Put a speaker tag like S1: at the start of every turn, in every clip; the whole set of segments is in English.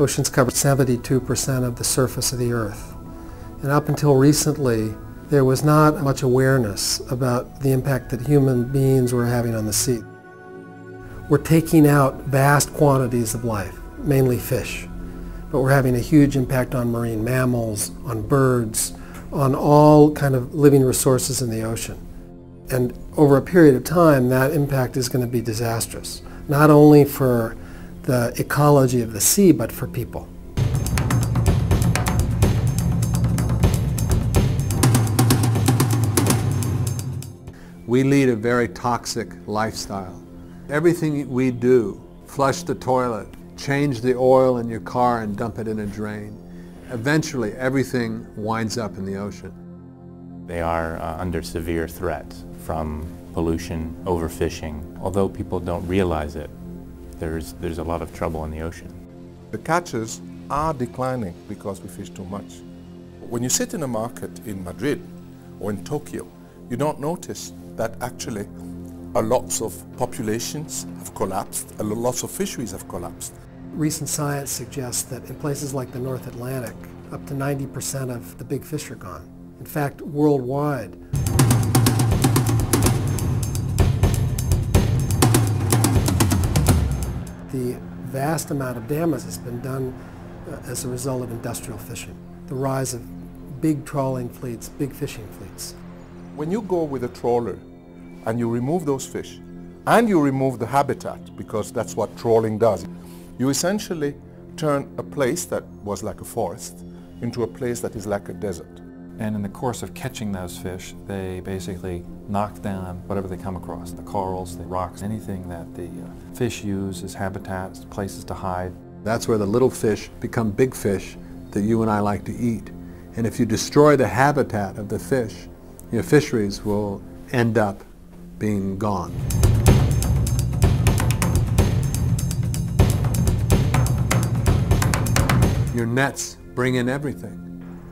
S1: Oceans cover 72% of the surface of the Earth. And up until recently, there was not much awareness about the impact that human beings were having on the sea. We're taking out vast quantities of life, mainly fish, but we're having a huge impact on marine mammals, on birds, on all kind of living resources in the ocean. And over a period of time, that impact is going to be disastrous, not only for the ecology of the sea, but for people.
S2: We lead a very toxic lifestyle. Everything we do, flush the toilet, change the oil in your car and dump it in a drain, eventually everything winds up in the ocean.
S3: They are under severe threat from pollution, overfishing. Although people don't realize it, there's a lot of trouble in the ocean.
S4: The catches are declining because we fish too much. When you sit in a market in Madrid or in Tokyo, you don't notice that actually lots of populations have collapsed, lots of fisheries have collapsed.
S1: Recent science suggests that in places like the North Atlantic, up to 90% of the big fish are gone. In fact, worldwide, the vast amount of damage has been done as a result of industrial fishing. The rise of big trawling fleets, big fishing fleets.
S4: When you go with a trawler and you remove those fish and you remove the habitat, because that's what trawling does, you essentially turn a place that was like a forest into a place that is like a desert.
S5: And in the course of catching those fish, they basically knock down whatever they come across, the corals, the rocks, anything that the fish use as habitats, places to hide.
S2: That's where the little fish become big fish that you and I like to eat. And if you destroy the habitat of the fish, your fisheries will end up being gone. Your nets bring in everything.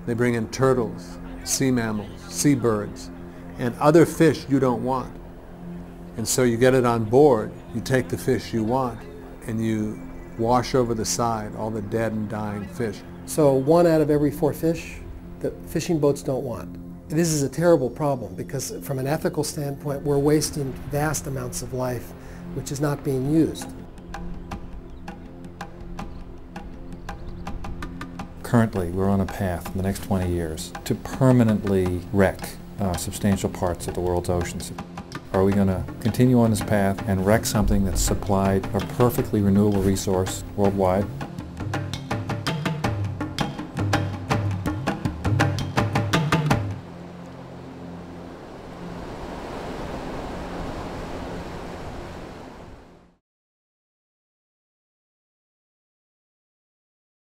S2: They bring in turtles, sea mammals, seabirds, and other fish you don't want. And so you get it on board, you take the fish you want, and you wash over the side all the dead and dying fish.
S1: So 1 out of every 4 fish that fishing boats don't want. This is a terrible problem because from an ethical standpoint, we're wasting vast amounts of life which is not being used.
S5: Currently, we're on a path in the next 20 years to permanently wreck substantial parts of the world's oceans. Are we going to continue on this path and wreck something that's supplied a perfectly renewable resource worldwide?